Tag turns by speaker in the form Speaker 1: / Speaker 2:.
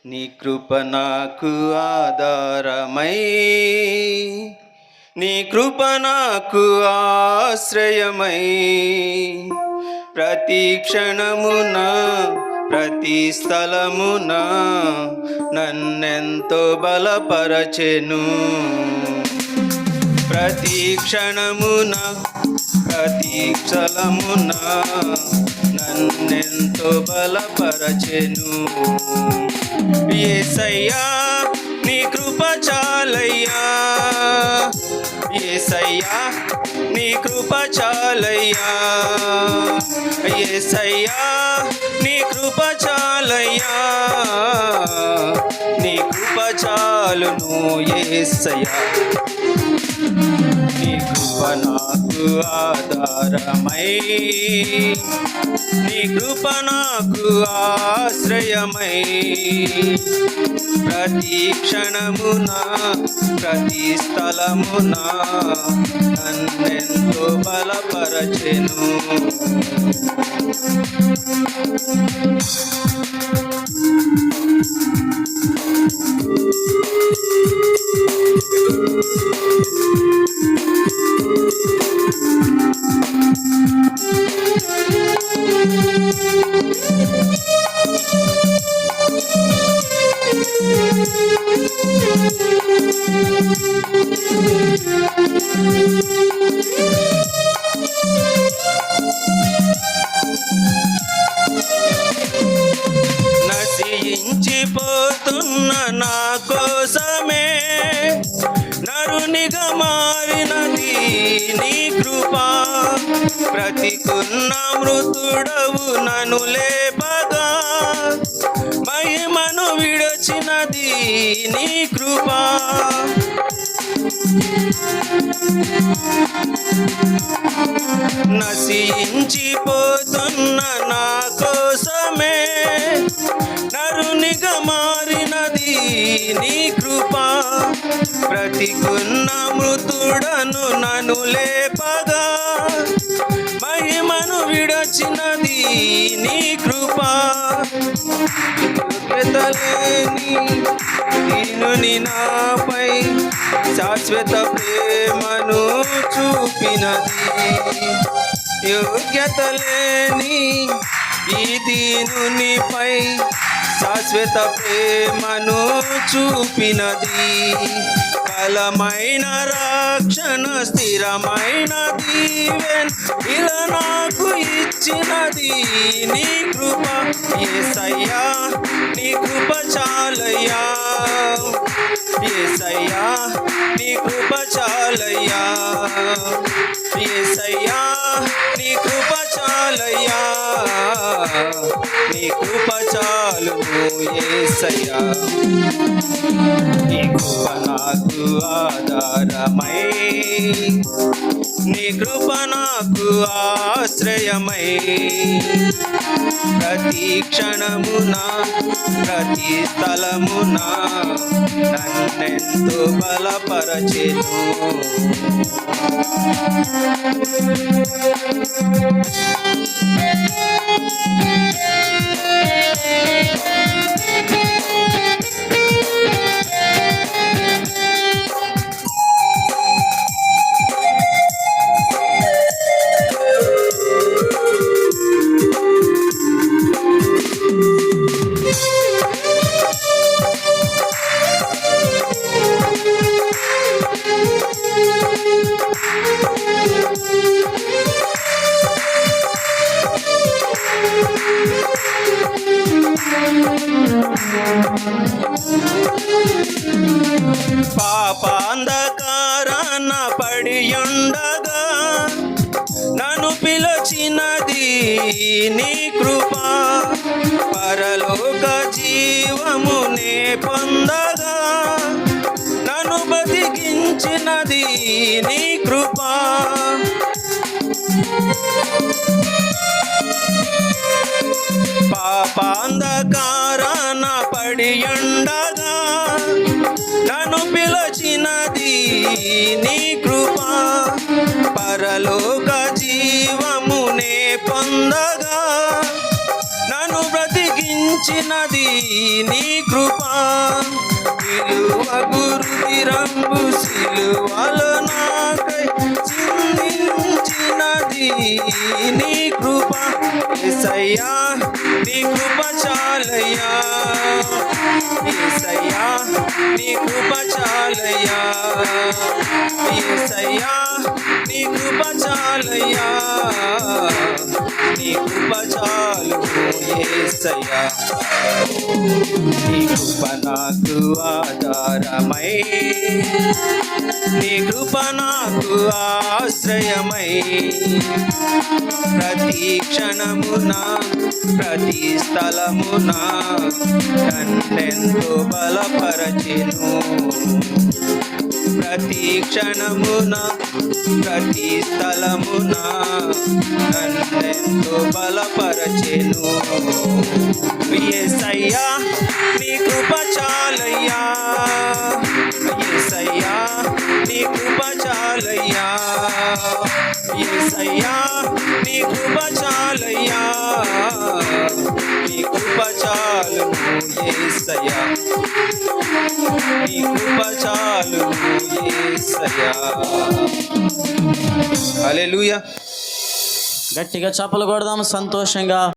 Speaker 1: నీ కృప నాకు ఆధారమై, నీ కృప నాకు ఆశ్రయమై, ప్రతి క్షణమున ప్రతి స్థలమున నన్నెంతో బలపరచెను. ప్రతి క్షణమున ప్రతి స్థలమున నన్నెంతో బలపరచెను. యేసయ్యా నీ కృప చాలయ్యా, యేసయ్యా నీ కృప చాలయ్యా, యేసయ్యా నీ కృప చాలయ్యా, నీ కృప చాలును యేసయ్యా. నీ కృప నాకు ఆధారమై, నీ కృప నాకు ఆశ్రయమై, ప్రతి క్షణమున ప్రతి స్థలమున నన్నెంతో బలపరచెను. నశించిపోతున్న నా కోసమే నరునిగా మారినది నీ కృప, బ్రతికున్న మృతుడవు నన్ను లేపగా మహిమను విడచినది నీ కృప. నశించిపోతున్న నా కోసమే నరునిగా మారినది నీ కృప, బ్రతికున్న మృతుడను నన్ను లేపగా మహిమను విడచినది నీ కృప. యోగ్యతలేని దీనుని నాపై శాశ్వత ప్రేమను చూపినది, యోగ్యత లేని ఈ దీనునిపై శాశ్వత ప్రేమను చూపినది. బలమైన రక్షణ స్థిరమైన దీవెన ఇలా నాకు ఇచ్చినది నీ కృప. యేసయ్యా నీ కృప చాలయ్యా, యేసయ్యా నీ కృప చాలయ్యా, యేసయ్యా నీ కృప చాలయ్యా, నీ కృప చాలును యేసయ్యా. నీ కృప నాకు ఆధారమై, నీ కృప నాకు ఆశ్రయమై, ప్రతి క్షణమున ప్రతి స్థలమున నన్నెంతో బలపరచెను. పాపాంధకారాన పడియుండగా నన్ను పిలిచినది నీ కృప, పరలోక జీవమునే పొందగా నన్ను బతికించినది నీ కృప. పాపాంధకారాన పడియుండగా నన్ను పిలిచినది నీ కృప, పరలోక జీవమునే పొందగా నన్ను బ్రతికించి మించినది నీ కృప, విలువ గురుతిరంబు సిలువలో నాకై చిందించినది నీ కృప. యేసయ్యా నీ కృప చాలయ్యా, యేసయ్యా నీ కృప చాలయ్యా, యేసయ్యా నీ కృప చాలయ్యా, నీ కృప చాలు యేసయ్యా. నీ కృప నాకు ఆధారమై, నీ కృప నాకు ఆశ్రయమై, ప్రతి క్షణమున ప్రతి స్థలమున నన్నెంతో బలపరచెను. ప్రతి క్షణమున ప్రతి స్థలమున నన్నెంతో బలపరచెను. యేసయ్యా నీ కృప చాలయ్యా, యేసయ్యా నీ కృప చాలయ్యా, యేసయ్యా నీ కృప చాలయ్యా, నీ కృప చాలు యేసయ్యా, నీ కృప చాలు యేసయ్యా. హల్లెలూయా.
Speaker 2: గట్టిగా చప్పలు కొడదాం సంతోషంగా.